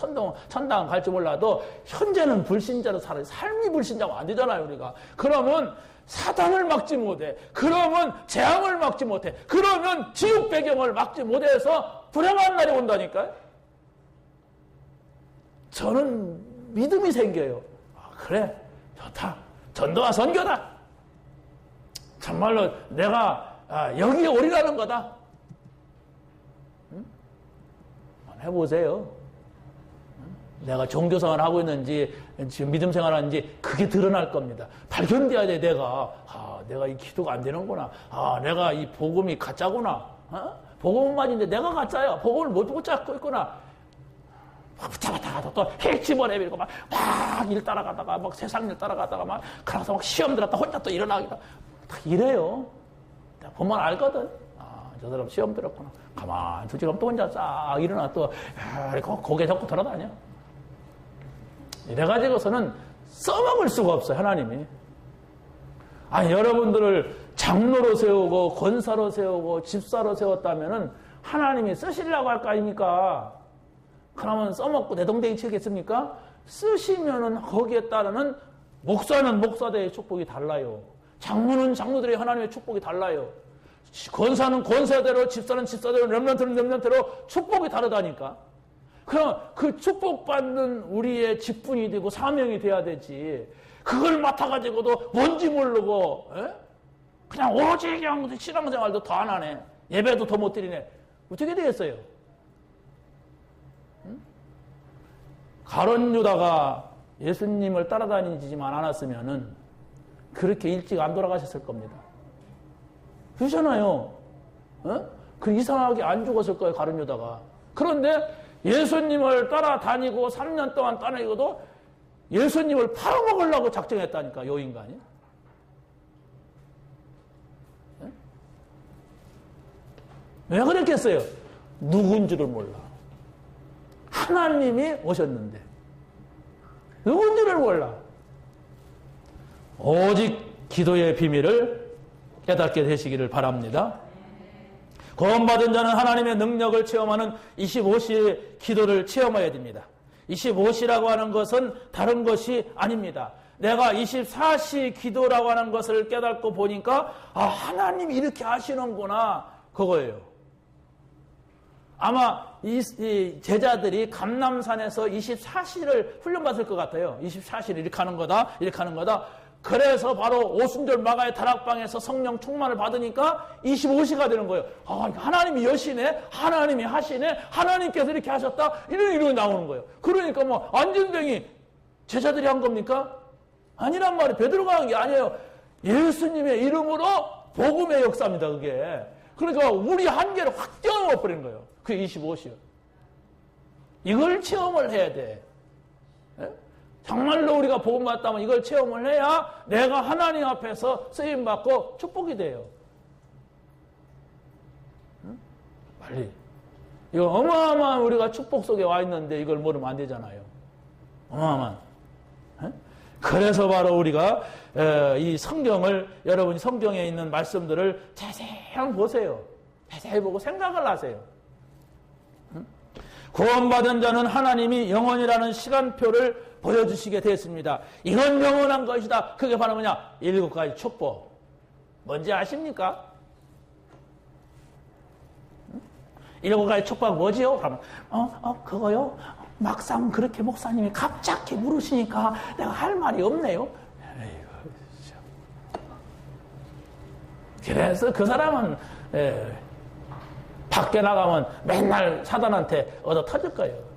천당 갈지 몰라도 현재는 불신자로 살아요. 삶이 불신자가 안 되잖아요, 우리가. 그러면 사단을 막지 못해. 그러면 재앙을 막지 못해. 그러면 지옥 배경을 막지 못해서 불행한 날이 온다니까요. 저는 믿음이 생겨요. 그래, 좋다. 전도와 선교다. 정말로 내가 여기에 오리라는 거다. 해보세요. 내가 종교생활을 하고 있는지 지금 믿음 생활을 하는지 그게 드러날 겁니다. 발견돼야 돼. 내가 이 기도가 안 되는구나. 내가 이 복음이 가짜구나. 복음은 맞는데 내가 가짜야. 복음을 못 붙잡고 있구나. 붙잡았다가 또 핵 집어내밀고 막 일 따라가다가 막 세상 일 따라가다가 막 그래서 막 시험 들었다 혼자 또 일어나기도 다 이래요. 내가 보면 알거든. 저 사람 시험 들었구나. 가만 두지 그럼 또 혼자 싹 일어나 또 고개 잡고 돌아다녀. 이래가지고서는 써먹을 수가 없어요, 하나님이. 여러분들을 장로로 세우고 권사로 세우고 집사로 세웠다면은 하나님이 쓰시려고 할 거 아닙니까? 그러면 써먹고 내동댕이 치겠습니까? 쓰시면은 거기에 따르는 목사는 목사대의 축복이 달라요. 장로는 장로들의 하나님의 축복이 달라요. 권사는 권사대로, 집사는 집사대로, 렘넌트는 렘넌트로 축복이 다르다니까. 그럼 그 축복받는 우리의 직분이 되고 사명이 돼야 되지. 그걸 맡아가지고도 뭔지 모르고, 에? 그냥 오로지 그냥 신앙생활도 더 안 하네. 예배도 더 못 드리네. 어떻게 되겠어요? 응? 가룟 유다가 예수님을 따라다니지만 않았으면은 그렇게 일찍 안 돌아가셨을 겁니다. 그렇잖아요. 어? 그 이상하게 안 죽었을 거예요, 가룟 유다가. 그런데 예수님을 따라다니고 3년 동안 따라다니고도 예수님을 팔아먹으려고 작정했다니까, 요 인간이. 네? 왜 그랬겠어요? 누군 줄을 몰라. 하나님이 오셨는데 누군 줄을 몰라. 오직 기도의 비밀을 깨닫게 되시기를 바랍니다. 구원받은 자는 하나님의 능력을 체험하는 25시의 기도를 체험해야 됩니다. 25시라고 하는 것은 다른 것이 아닙니다. 내가 24시 기도라고 하는 것을 깨닫고 보니까 하나님이 이렇게 하시는구나, 그거예요. 아마 이 제자들이 감람산에서 24시를 훈련받을 것 같아요. 24시를 이렇게 하는 거다, 이렇게 하는 거다. 그래서 바로 오순절 마가의 다락방에서 성령 충만을 받으니까 25시가 되는 거예요. 하나님이 여시네, 하나님이 하시네, 하나님께서 이렇게 하셨다, 이런 나오는 거예요. 그러니까 뭐 안진뱅이 제자들이 한 겁니까? 아니란 말이에요. 베드로가 한 게 아니에요. 예수님의 이름으로 복음의 역사입니다, 그게. 그러니까 우리 한계를 확 뛰어넘어 버리는 거예요. 그게 25시요. 이걸 체험을 해야 돼. 네? 정말로 우리가 복음 받다면 이걸 체험을 해야 내가 하나님 앞에서 쓰임받고 축복이 돼요. 응? 빨리. 이거 어마어마한 우리가 축복 속에 와 있는데 이걸 모르면 안 되잖아요. 어마어마한. 응? 그래서 바로 우리가 이 성경을, 여러분이 성경에 있는 말씀들을 자세히 한번 보세요. 자세히 보고 생각을 하세요. 응? 구원받은 자는 하나님이 영원이라는 시간표를 보여주시게 되었습니다. 이건 영원한 것이다. 그게 바로 뭐냐? 7가지 축복. 뭔지 아십니까? 7가지 축복 뭐지요? 그러면 그거요? 막상 그렇게 목사님이 갑자기 물으시니까 내가 할 말이 없네요. 에이구, 그래서 그 사람은 밖에 나가면 맨날 사단한테 얻어 터질 거예요.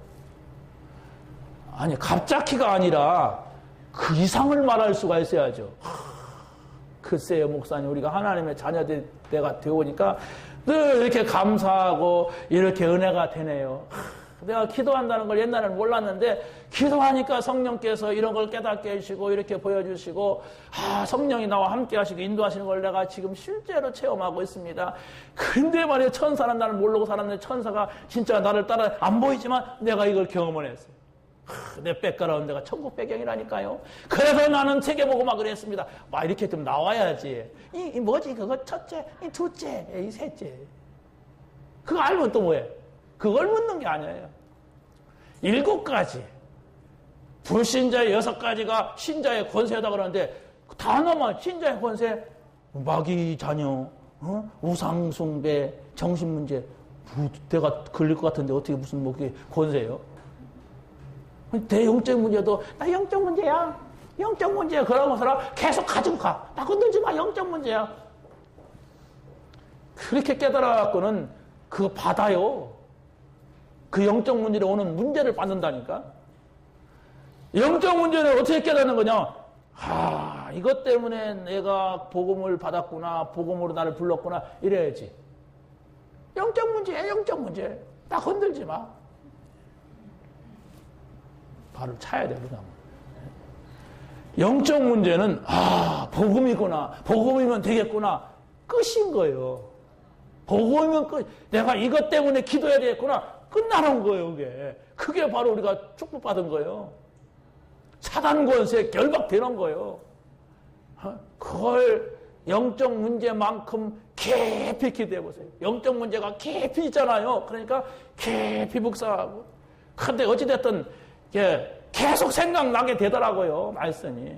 아니, 갑자기가 아니라 그 이상을 말할 수가 있어야죠. 글쎄요, 목사님, 우리가 하나님의 자녀가 되오니까 늘 이렇게 감사하고 이렇게 은혜가 되네요. 내가 기도한다는 걸 옛날에는 몰랐는데 기도하니까 성령께서 이런 걸 깨닫게 해주시고 이렇게 보여주시고 성령이 나와 함께 하시고 인도하시는 걸 내가 지금 실제로 체험하고 있습니다. 근데 말이에요, 천사는 나를 모르고 살았는데 천사가 진짜 나를 따라 안 보이지만 내가 이걸 경험을 했어요. 내 빽가라운 데가 천국 배경이라니까요. 그래서 나는 세계복음학을 했습니다. 막 이렇게 좀 나와야지. 이 뭐지, 그거 첫째, 이 둘째, 이 셋째. 그거 알면 또 뭐해? 그걸 묻는 게 아니에요. 7가지. 불신자의 6가지가 신자의 권세다 그러는데 단어만 신자의 권세, 마귀 자녀, 우상숭배, 정신문제. 내가 걸릴 것 같은데 어떻게 무슨 뭐 그게 권세예요? 대영적 문제도 나 영적 문제야. 영적 문제야. 그러고서 계속 가지고 가. 나 건들지 마. 영적 문제야. 그렇게 깨달아갖고는 그거 받아요. 그 영적 문제로 오는 문제를 받는다니까. 영적 문제를 어떻게 깨닫는 거냐? 이것 때문에 내가 복음을 받았구나. 복음으로 나를 불렀구나. 이래야지. 영적 문제야. 영적 문제. 나 건들지 마. 발을 차야 돼, 그러면. 영적 문제는, 복음이구나. 복음이면 되겠구나. 끝인 거예요. 복음이면 끝. 내가 이것 때문에 기도해야 되겠구나. 끝나는 거예요, 그게. 그게 바로 우리가 축복받은 거예요. 사단 권세 결박되는 거예요. 그걸 영적 문제만큼 깊이 기도해 보세요. 영적 문제가 깊이 있잖아요. 그러니까 깊이 묵상하고. 근데 어찌됐든, 계속 생각나게 되더라고요, 말씀이.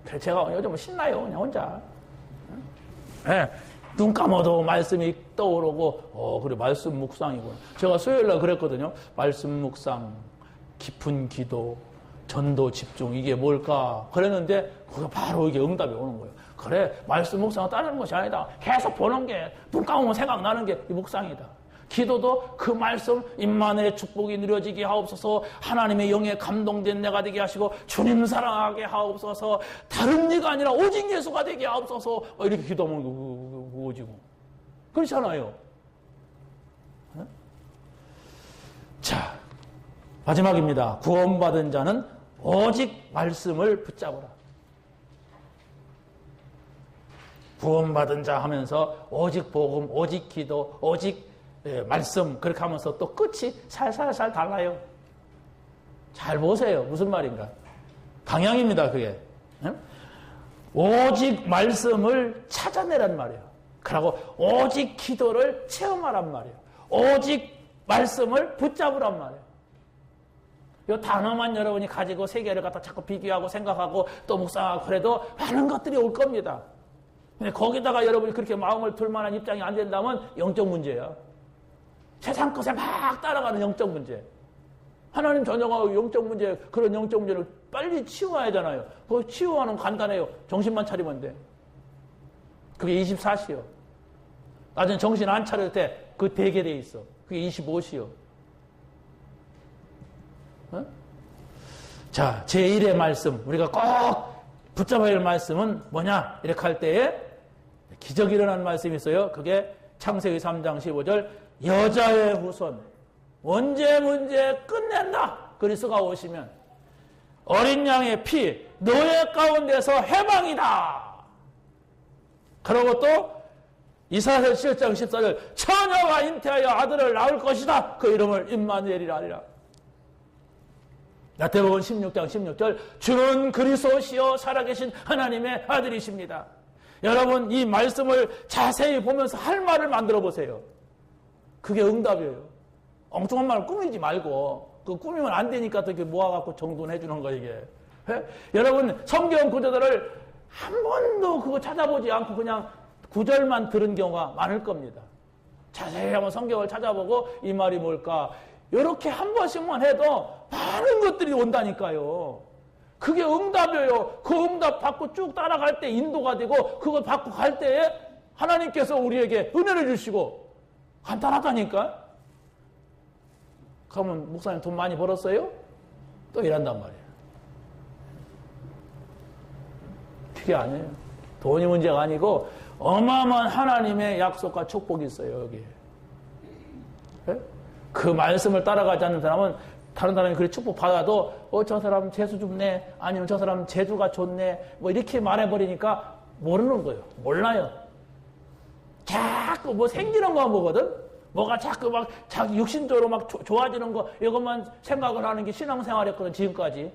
그래서 제가 요즘 신나요, 그냥 혼자. 네. 눈 감아도 말씀이 떠오르고, 그래, 말씀 묵상이구나. 제가 수요일날 그랬거든요. 말씀 묵상, 깊은 기도, 전도 집중, 이게 뭘까? 그랬는데, 그게 바로 이게 응답이 오는 거예요. 그래, 말씀 묵상은 다른 것이 아니다. 계속 보는 게, 눈 감으면 생각나는 게 이 묵상이다. 기도도 그 말씀, 임마누엘의 축복이 누려지게 하옵소서, 하나님의 영에 감동된 내가 되게 하시고, 주님 사랑하게 하옵소서, 다른 이가 아니라 오직 예수가 되게 하옵소서, 이렇게 기도하면 오지고. 그렇잖아요. 자, 마지막입니다. 구원받은 자는 오직 말씀을 붙잡으라. 구원받은 자 하면서 오직 복음, 오직 기도, 오직 말씀 그렇게 하면서 또 끝이 살살살 달라요. 잘 보세요. 무슨 말인가? 방향입니다. 그게. 오직 말씀을 찾아내란 말이에요. 그리고 오직 기도를 체험하란 말이에요. 오직 말씀을 붙잡으란 말이에요. 이 단어만 여러분이 가지고 세계를 갖다 자꾸 비교하고 생각하고 또 묵상하고 그래도 많은 것들이 올 겁니다. 근데 거기다가 여러분이 그렇게 마음을 둘 만한 입장이 안 된다면 영적 문제야. 세상 것에 막 따라가는 영적 문제. 하나님 전형하고 영적 문제, 그런 영적 문제를 빨리 치유해야 하잖아요. 그거 치유하는 간단해요. 정신만 차리면 돼. 그게 24시요. 나중에 정신 안 차릴 때 그 되게 돼 있어. 그게 25시요. 어? 자, 제1의 말씀. 우리가 꼭 붙잡아야 할 말씀은 뭐냐? 이렇게 할 때에 기적이 일어난 말씀이 있어요. 그게 창세기 3장 15절. 여자의 후손. 원죄 문제 끝낸다. 그리스도가 오시면 어린 양의 피 너의 가운데서 해방이다. 그리고 또 이사야서 7장 14절 처녀가 잉태하여 아들을 낳을 것이다. 그 이름을 임마누엘이라 하리라. 마태복음 16장 16절 주는 그리스도시요 살아계신 하나님의 아들이십니다. 여러분 이 말씀을 자세히 보면서 할 말을 만들어 보세요. 그게 응답이에요. 엉뚱한 말을 꾸미지 말고 그 꾸미면 안 되니까 또 이렇게 모아갖고 정돈해 주는 거 이게. 예? 여러분 성경 구절들을 한 번도 그거 찾아보지 않고 그냥 구절만 들은 경우가 많을 겁니다. 자세히 한번 성경을 찾아보고 이 말이 뭘까 이렇게 한 번씩만 해도 많은 것들이 온다니까요. 그게 응답이에요. 그 응답 받고 쭉 따라갈 때 인도가 되고 그걸 받고 갈 때에 하나님께서 우리에게 은혜를 주시고 간단하다니까. 그러면 목사님 돈 많이 벌었어요? 또 이란단 말이에요. 그게 아니에요. 돈이 문제가 아니고 어마어마한 하나님의 약속과 축복이 있어요. 여기에. 네? 그 말씀을 따라가지 않는 사람은 다른 사람이 그렇게 축복 받아도 저 사람 재수 줍네 아니면 저 사람 재주가 좋네 뭐 이렇게 말해버리니까 모르는 거예요. 몰라요. 자꾸 뭐 생기는 거 보거든. 뭐가 자꾸 막 자기 육신적으로 막 좋아지는 거 이것만 생각을 하는 게 신앙생활이었거든 지금까지.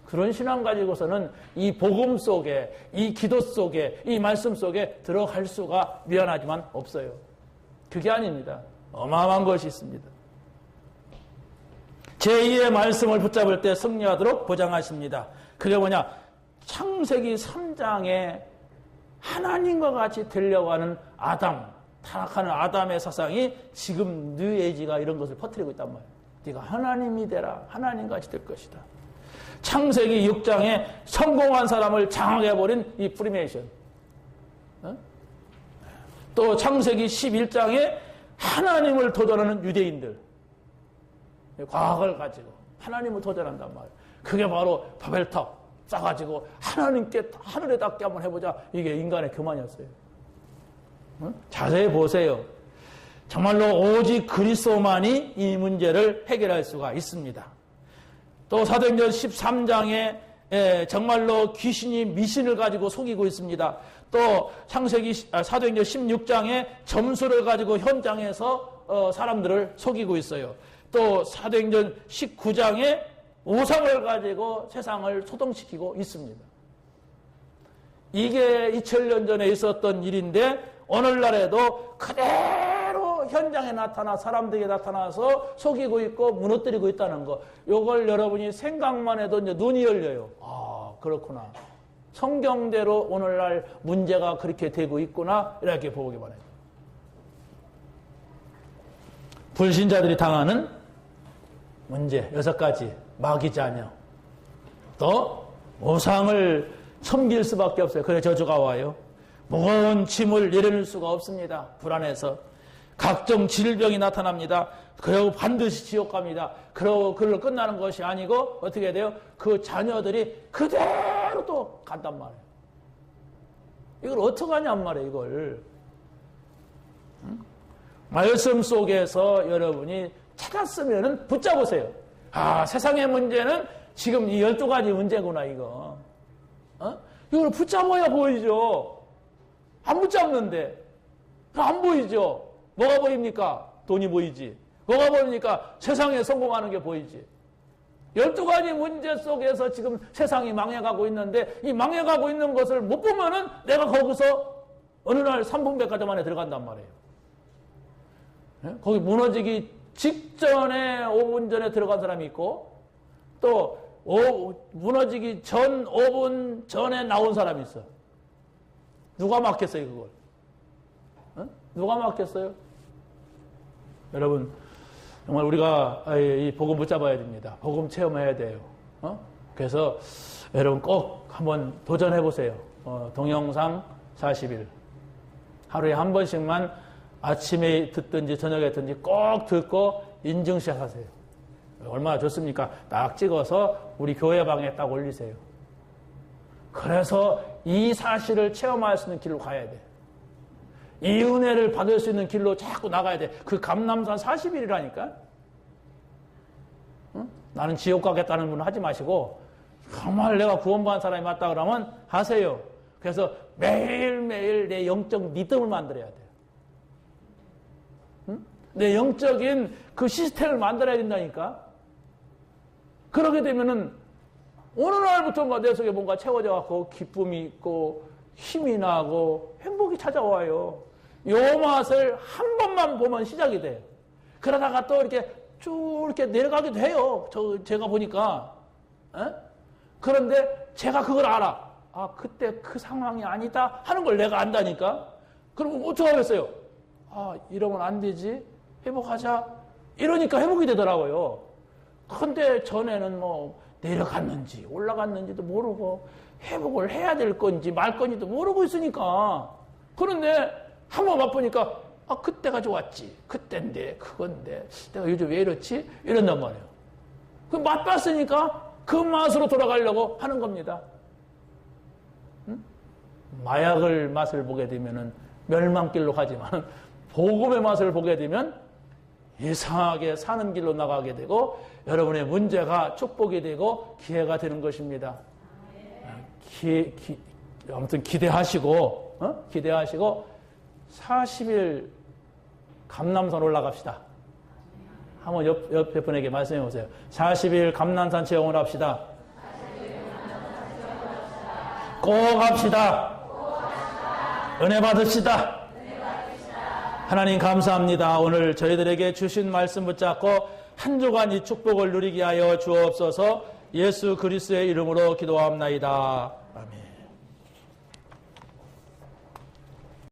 그런 신앙 가지고서는 이 복음 속에 이 기도 속에 이 말씀 속에 들어갈 수가 미안하지만 없어요. 그게 아닙니다. 어마어마한 것이 있습니다. 제2의 말씀을 붙잡을 때 승리하도록 보장하십니다. 그게 뭐냐? 창세기 3장에 하나님과 같이 되려고 하는 아담, 타락하는 아담의 사상이 지금 뉴에이지가 이런 것을 퍼뜨리고 있단 말이에요. 네가 하나님이 되라. 하나님같이 될 것이다. 창세기 6장에 성공한 사람을 장악해버린 이 프리메이션. 또 창세기 11장에 하나님을 도전하는 유대인들. 과학을 가지고 하나님을 도전한단 말이에요. 그게 바로 바벨탑 쌓아가지고 하나님께 하늘에 닿게 한번 해보자. 이게 인간의 교만이었어요. 자세히 보세요. 정말로 오직 그리스도만이 이 문제를 해결할 수가 있습니다. 또 사도행전 13장에 정말로 귀신이 미신을 가지고 속이고 있습니다. 또 사도행전 16장에 점수를 가지고 현장에서 사람들을 속이고 있어요. 또 사도행전 19장에 우상을 가지고 세상을 소동시키고 있습니다. 이게 2000년 전에 있었던 일인데 오늘날에도 그대로 현장에 나타나 사람들에게 나타나서 속이고 있고 무너뜨리고 있다는 거. 이걸 여러분이 생각만 해도 이제 눈이 열려요. 아, 그렇구나. 성경대로 오늘날 문제가 그렇게 되고 있구나 이렇게 보기 바랍니다. 불신자들이 당하는 문제 6가지. 마귀 자녀. 또 우상을 섬길 수밖에 없어요. 그래 저주가 와요. 무거운 짐을 내려놓을 수가 없습니다. 불안해서. 각종 질병이 나타납니다. 그리고 반드시 지옥 갑니다. 그러고 그걸로 끝나는 것이 아니고 어떻게 돼요? 그 자녀들이 그대로 또 간단 말이에요. 이걸 어떻게 하냔 말이에요. 이걸. 말씀 속에서 여러분이 찾았으면 붙잡으세요. 아, 세상의 문제는 지금 이 12가지 문제구나 이거. 이걸 붙잡아야 보이죠. 안 붙잡는데 안 보이죠. 뭐가 보입니까? 돈이 보이지. 뭐가 보입니까? 세상에 성공하는 게 보이지. 12가지 문제 속에서 지금 세상이 망해가고 있는데 이 망해가고 있는 것을 못 보면은 내가 거기서 어느 날 3분 백화점 안에 들어간단 말이에요. 거기 무너지기 직전에 5분 전에 들어간 사람이 있고 또 무너지기 전 5분 전에 나온 사람이 있어. 누가 막겠어요 그걸? 누가 막겠어요? 여러분 정말 우리가 이 복음 붙잡아야 됩니다. 복음 체험해야 돼요. 그래서 여러분 꼭 한번 도전해 보세요. 동영상 40일 하루에 한 번씩만 아침에 듣든지 저녁에 듣든지 꼭 듣고 인증샷 하세요. 얼마나 좋습니까? 딱 찍어서 우리 교회 방에 딱 올리세요. 그래서 이 사실을 체험할 수 있는 길로 가야 돼. 이 은혜를 받을 수 있는 길로 자꾸 나가야 돼. 그 감람산 40일이라니까. 응? 나는 지옥 가겠다는 분은 하지 마시고 정말 내가 구원받은 사람이 맞다 그러면 하세요. 그래서 매일매일 내 영적 믿음을 만들어야 돼요. 응? 내 영적인 그 시스템을 만들어야 된다니까. 그러게 되면은 어느 날부터인가 내 속에 뭔가 채워져 갖고 기쁨이 있고 힘이 나고 행복이 찾아와요. 요 맛을 한 번만 보면 시작이 돼요. 그러다가 또 이렇게 쭉 이렇게 내려가기도 해요. 제가 보니까. 그런데 제가 그걸 알아. 아, 그때 그 상황이 아니다 하는 걸 내가 안다니까. 그럼 어떻게 하겠어요? 아, 이러면 안 되지. 회복하자. 이러니까 회복이 되더라고요. 근데 전에는 뭐 내려갔는지 올라갔는지도 모르고 회복을 해야 될 건지 말 건지도 모르고 있으니까. 그런데 한번 맛보니까 아, 그때가 좋았지. 그때인데 그건데 내가 요즘 왜 이렇지? 이런단 말이에요. 그 맛봤으니까 그 맛으로 돌아가려고 하는 겁니다. 응? 마약을 맛을 보게 되면은 멸망길로 가지만 복음의 맛을 보게 되면 이상하게 사는 길로 나가게 되고 여러분의 문제가 축복이 되고 기회가 되는 것입니다. 아무튼 기대하시고 기대하시고 40일 감람산 올라갑시다. 한번 옆에 분에게 말씀해 보세요. 40일 감람산 체험을 합시다. 꼭 합시다. 은혜 받읍시다. 하나님 감사합니다. 오늘 저희들에게 주신 말씀 붙잡고 한 주간 이 축복을 누리게 하여 주옵소서. 예수 그리스도의 이름으로 기도합나이다.